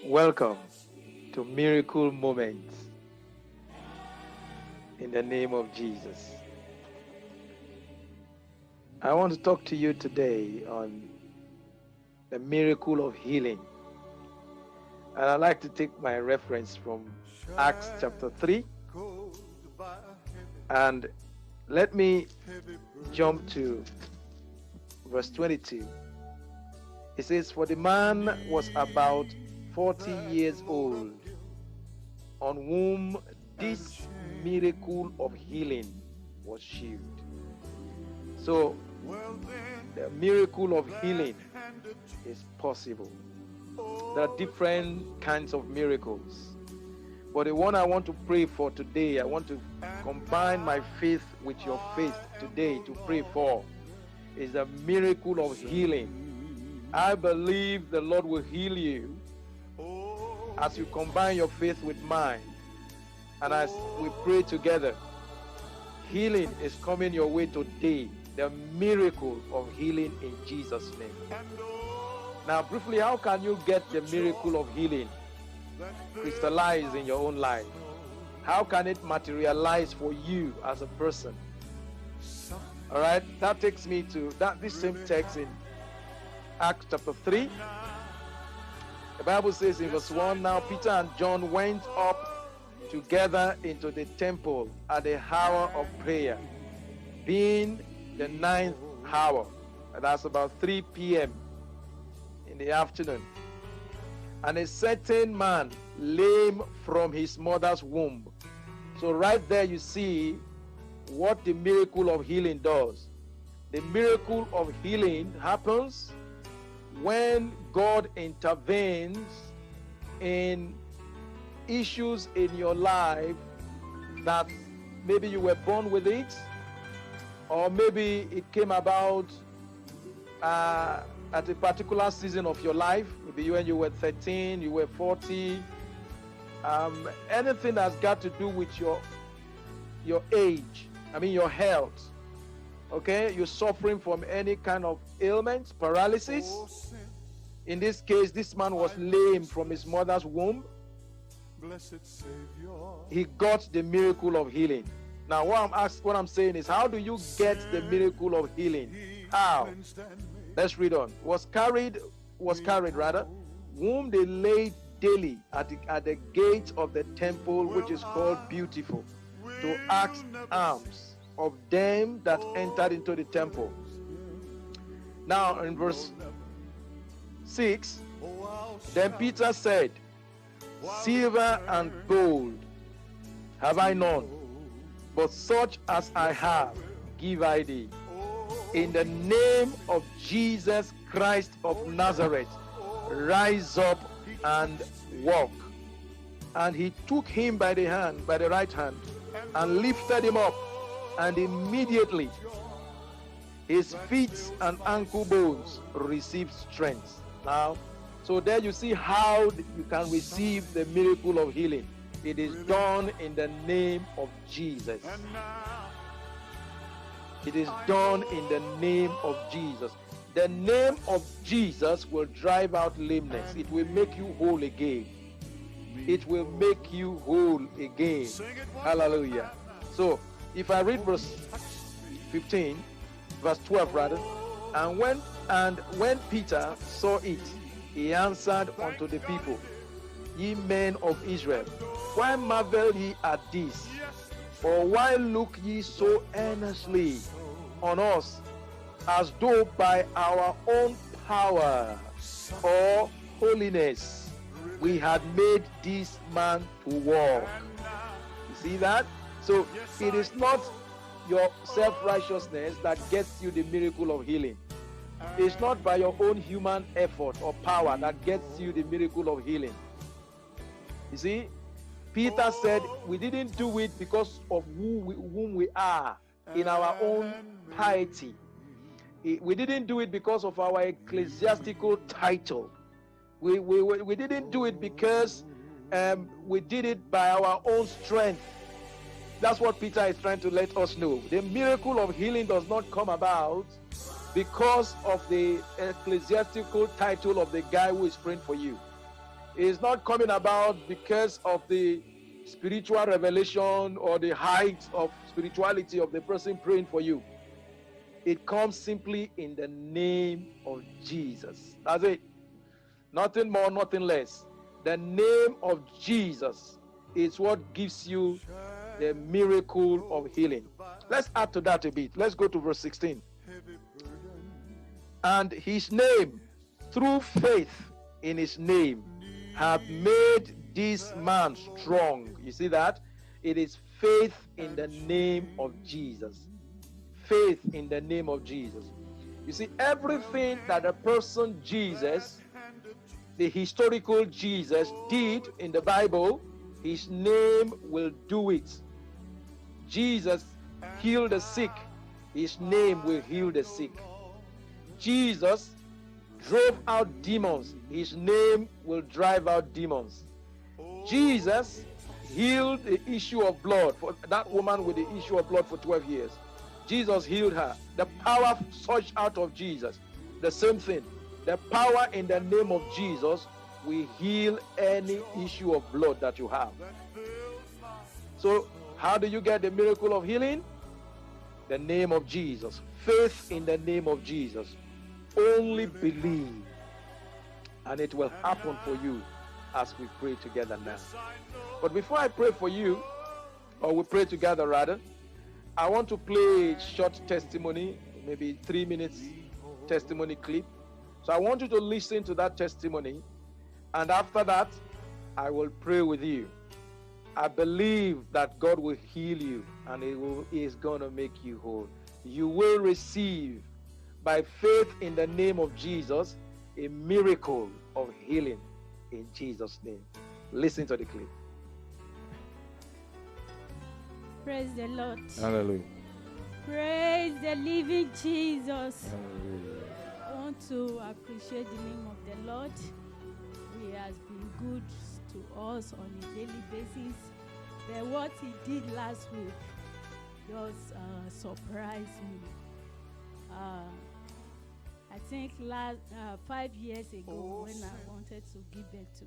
Welcome to Miracle Moments in the name of Jesus. I want to talk to you today on the miracle of healing. And I'd like to take my reference from Acts chapter 3. And let me jump to verse 22. It says, "For the man was about 40 years old, on whom this miracle of healing was shewed." So, the miracle of healing is possible. There are different kinds of miracles. But the one I want to pray for today, I want to combine my faith with your faith today to pray for, is the miracle of healing. I believe the Lord will heal you as you combine your faith with mine. And as we pray together, healing is coming your way today. The miracle of healing in Jesus' name. Now, briefly, how can you get the miracle of healing crystallize in your own life? How can it materialize for you as a person? All right, that takes me to this same text in Acts chapter 3. The Bible says in verse 1, "Now Peter and John went up together into the temple at the hour of prayer, being the 9th hour." And that's about 3 p.m. in the afternoon. "And a certain man, lame from his mother's womb." So right there you see what the miracle of healing does. The miracle of healing happens when God intervenes in issues in your life that maybe you were born with it, or maybe it came about at a particular season of your life. Maybe when you were 13, you were 40. Anything that's got to do with your age, your health. Okay, you're suffering from any kind of ailment, paralysis. In this case, this man was lame from his mother's womb. He got the miracle of healing. Now, what I'm saying is, how do you get the miracle of healing? How? Let's read on. Was carried, whom they laid daily at the gate of the temple, which is called Beautiful, to ask alms of them that entered into the temple. Now in verse 6, "Then Peter said, Silver and gold have I none, but such as I have give I thee. In the name of Jesus Christ of Nazareth, rise up and walk. And he took him by the right hand, and lifted him up. And immediately his feet and ankle bones received strength." Now, so there you see how you can receive the miracle of healing. It is done in the name of Jesus. It is done in the name of Jesus. The name of Jesus will drive out lameness. It will make you whole again. It will make you whole again. Hallelujah. So, if I read verse 15, verse 12 rather, and when Peter saw it, he answered unto the people, "Ye men of Israel, why marvel ye at this? Or why look ye so earnestly on us, as though by our own power or holiness we had made this man to walk?" You see that? So it is not your self-righteousness that gets you the miracle of healing. It's not by your own human effort or power that gets you the miracle of healing. You see, Peter said, we didn't do it because of whom we are in our own piety. We didn't do it because of our ecclesiastical title. We didn't do it because we did it by our own strength. That's what Peter is trying to let us know. The miracle of healing does not come about because of the ecclesiastical title of the guy who is praying for you. It's not coming about because of the spiritual revelation or the height of spirituality of the person praying for you. It comes simply in the name of Jesus. That's it. Nothing more, nothing less. The name of Jesus is what gives you the miracle of healing. Let's add to that a bit. Let's go to verse 16. And his name, through faith in his name, have made this man strong. You see that? It is faith in the name of Jesus. Faith in the name of Jesus. You see, everything that the person Jesus, the historical Jesus, did in the Bible, his name will do it. Jesus healed the sick. His name will heal the sick. Jesus drove out demons. His name will drive out demons. Jesus healed the issue of blood for that woman with the issue of blood for 12 years. Jesus healed her. The power surged out of Jesus. The same thing. The power in the name of Jesus will heal any issue of blood that you have. So, how do you get the miracle of healing? The name of Jesus. Faith in the name of Jesus. Only believe, and it will happen for you as we pray together now. But before I pray for you, or we pray together rather, I want to play a short testimony, maybe 3 minutes testimony clip. So I want you to listen to that testimony, and after that, I will pray with you. I believe that God will heal you, and He is going to make you whole. You will receive, by faith in the name of Jesus, a miracle of healing in Jesus' name. Listen to the clip. Praise the Lord. Hallelujah. Praise the living Jesus. Hallelujah. I want to appreciate the name of the Lord. He has been good to us on a daily basis. But what He did last week just surprised me. I think 5 years ago, when I wanted to give birth to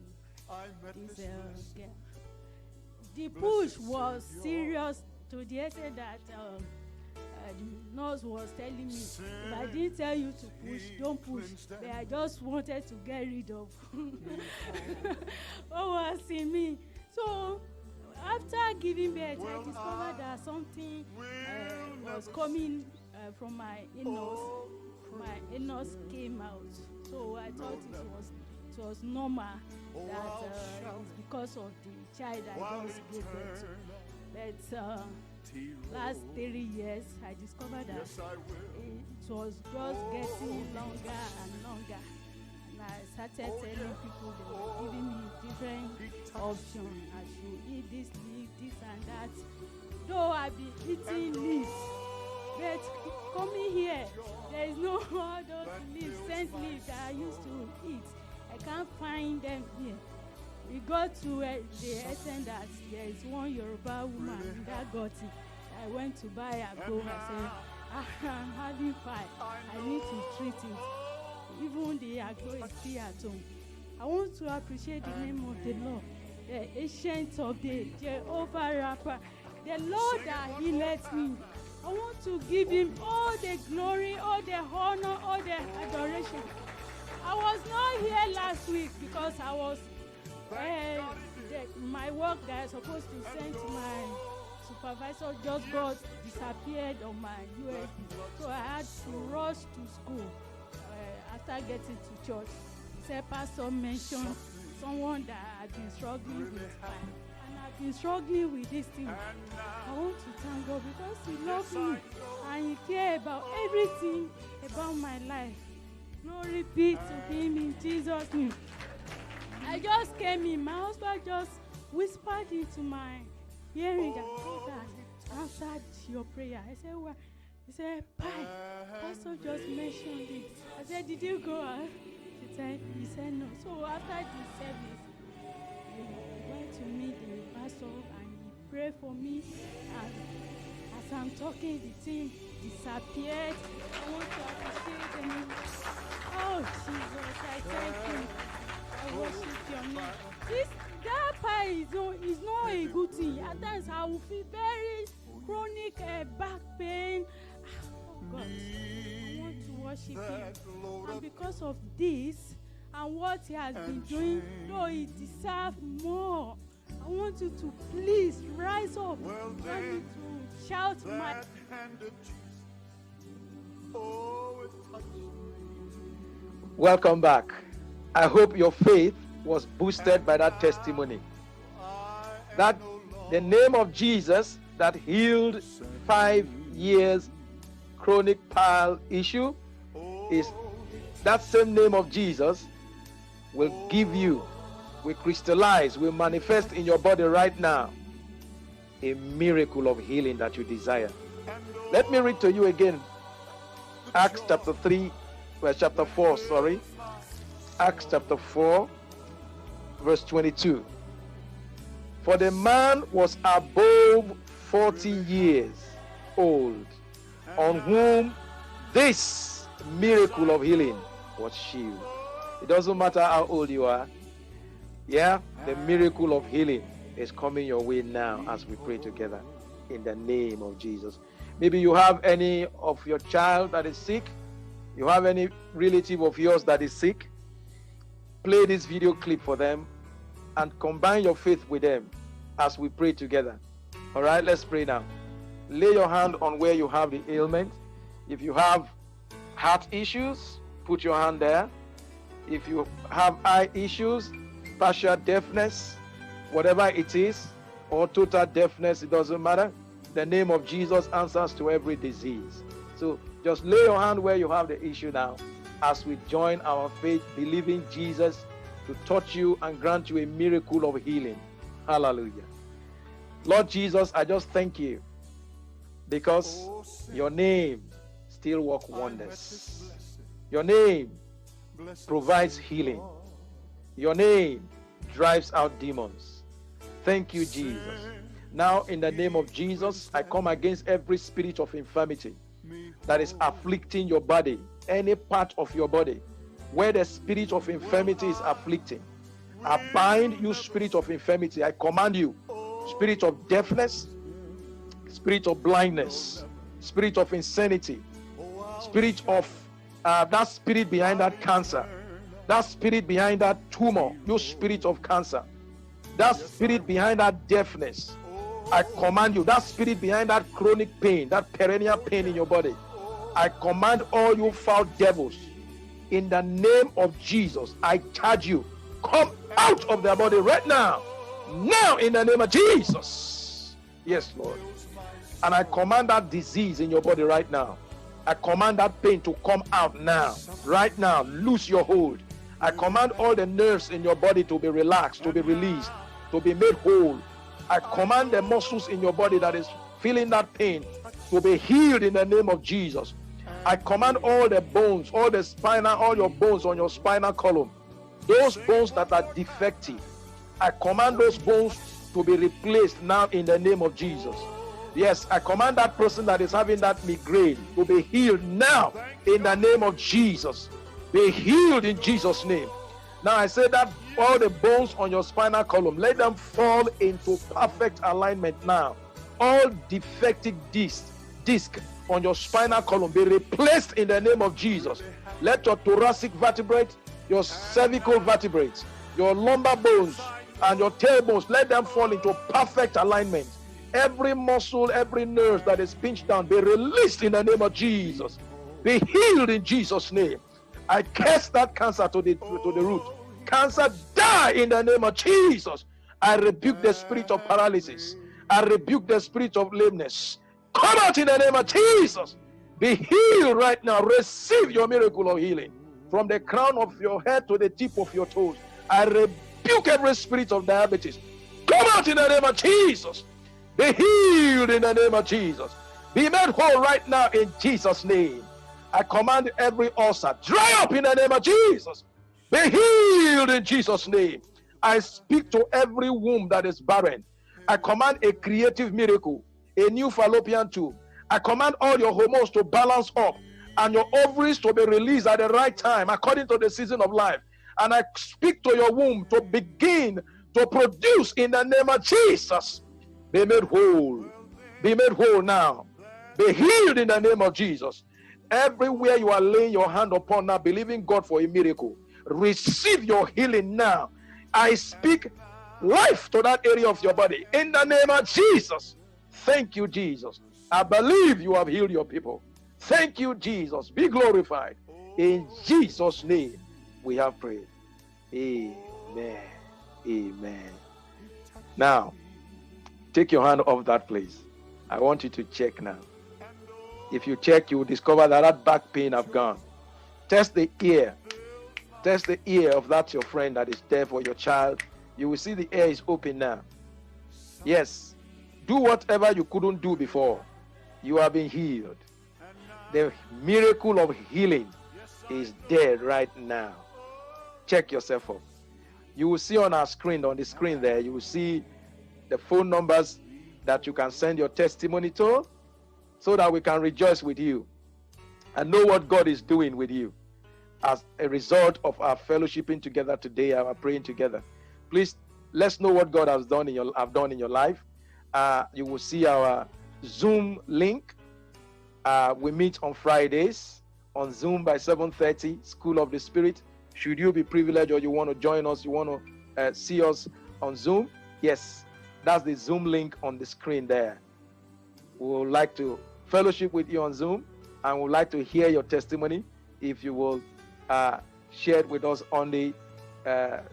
this girl, the push was serious to the extent that the nurse was telling me, if I didn't tell you to push, don't push. But I just wanted to get rid of what was in me. So after giving birth, I discovered that something was coming from my anus. My anus came out. So I thought it was normal, that it's because of the child I just gave birth to. But last 3 years, I discovered that it was just getting longer and longer. And I started telling people, they were giving me different options. I should eat this leaf, this and that. Though I've been eating leaves, but coming here, there is no all those leaves, scent leaves that I used to eat. I can't find them here. We got to the extent that there is one Yoruba woman that got it. I went to buy a go. I said, I'm having five. I need to treat it. Even the agbo is still at home. I want to appreciate the name of the Lord, the ancient of the Jehovah Rapha, the Lord that healed me. I want to give Him all the glory, all the honor, all the adoration. I was not here last week because I was my work that I was supposed to send to my supervisor just got disappeared on my USB. So I had to rush to school after getting to church. He said, Pastor mentioned someone that had been struggling with spine. And I've been struggling with this thing. I want to thank God because He loves me and He cares about everything about my life. Glory be to Him in Jesus' name. I just came in. My husband just whispered into my hearing that God answered your prayer. I said, well, he said, Pastor just mentioned it. I said, did you go out? He said no. So after the service, I went to meet the pastor and he prayed for me. And as I'm talking, the thing disappeared. I want to appreciate the name. Oh, Jesus, I thank you. I worship your That pie is not a good thing. At times I will feel very chronic back pain. Oh God, I want to worship Him. And because of this and what He has been doing, though He deserves more, I want you to please rise up. I want you to shout my... Welcome back. I hope your faith was boosted by that testimony. That the name of Jesus that healed 5 years chronic bile issue is that same name of Jesus will give you, will crystallize, will manifest in your body right now a miracle of healing that you desire. Let me read to you again Acts chapter 4, Acts chapter 4, verse 22. For the man was above 40 years old, on whom this miracle of healing was shewed. It doesn't matter how old you are. Yeah, the miracle of healing is coming your way now as we pray together in the name of Jesus. Maybe you have any of your child that is sick. You have any relative of yours that is sick. Play this video clip for them and combine your faith with them as we pray together. All right, let's pray now. Lay your hand on where you have the ailment. If you have heart issues, put your hand there. If you have eye issues, partial deafness, whatever it is, or total deafness, it doesn't matter. The name of Jesus answers to every disease. So just lay your hand where you have the issue now as we join our faith, believing Jesus to touch you and grant you a miracle of healing. Hallelujah. Lord Jesus, I just thank you because your name still works wonders. Your name provides healing. Your name drives out demons. Thank you, Jesus. Now, in the name of Jesus, I come against every spirit of infirmity that is afflicting your body, any part of your body where the spirit of infirmity is afflicting. I bind you, spirit of infirmity. I command you, spirit of deafness, spirit of blindness, spirit of insanity, spirit of that spirit behind that cancer, that spirit behind that tumor, you spirit of cancer, that spirit behind that deafness. I command you, that spirit behind that chronic pain, that perennial pain in your body. I command all you foul devils, in the name of Jesus, I charge you, come out of their body right now. Now, in the name of Jesus. Yes, Lord. And I command that disease in your body right now. I command that pain to come out now. Right now, loose your hold. I command all the nerves in your body to be relaxed, to be released, to be made whole. I command the muscles in your body that is feeling that pain to be healed in the name of Jesus. I command all the bones, all the spinal, all your bones on your spinal column, those bones that are defective, I command those bones to be replaced now in the name of Jesus. Yes, I command that person that is having that migraine to be healed now in the name of Jesus. Be healed in Jesus' name. Now I say that all the bones on your spinal column, let them fall into perfect alignment now. All defective disc on your spinal column be replaced in the name of Jesus. Let your thoracic vertebrae, your cervical vertebrae, your lumbar bones and your tailbones, let them fall into perfect alignment. Every muscle, every nerve that is pinched down be released in the name of Jesus. Be healed in Jesus' name. I curse that cancer to the root. Cancer, die in the name of Jesus. I rebuke the spirit of paralysis. I rebuke the spirit of lameness. Come out in the name of Jesus. Be healed right now. Receive your miracle of healing. From the crown of your head to the tip of your toes, I rebuke every spirit of diabetes. Come out in the name of Jesus. Be healed in the name of Jesus. Be made whole right now in Jesus' name. I command every ulcer, dry up in the name of Jesus. Be healed in Jesus' name. I speak to every womb that is barren. I command a creative miracle, a new fallopian tube. I command all your hormones to balance up and your ovaries to be released at the right time according to the season of life. And I speak to your womb to begin to produce in the name of Jesus. Be made whole. Be made whole now. Be healed in the name of Jesus. Everywhere you are laying your hand upon now, believing God for a miracle, receive your healing now. I speak life to that area of your body in the name of Jesus. Thank you, Jesus. I believe you have healed your people. Thank you, Jesus. Be glorified. In Jesus' name, we have prayed. Amen. Amen. Now, take your hand off that place. I want you to check now. If you check, you will discover that that back pain have gone. Test the ear. Test the ear of that your friend that is there for your child. You will see the ear is open now. Yes. Do whatever you couldn't do before. You have been healed. The miracle of healing is there right now. Check yourself up. You will see on our screen, on the screen there, you will see the phone numbers that you can send your testimony to, so that we can rejoice with you and know what God is doing with you as a result of our fellowshipping together today, our praying together. Please, let's know what God has done in your life. You will see our Zoom link. We meet on Fridays on Zoom by 7:30, School of the Spirit. Should you be privileged or you want to join us, you want to see us on Zoom, yes, that's the Zoom link on the screen there. We would like to fellowship with you on Zoom, and we would like to hear your testimony. If you will share it with us on the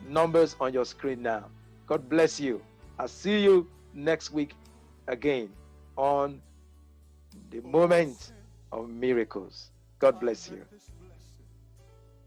numbers on your screen now. God bless you. I'll see you next week again on the moment of miracles. God bless you.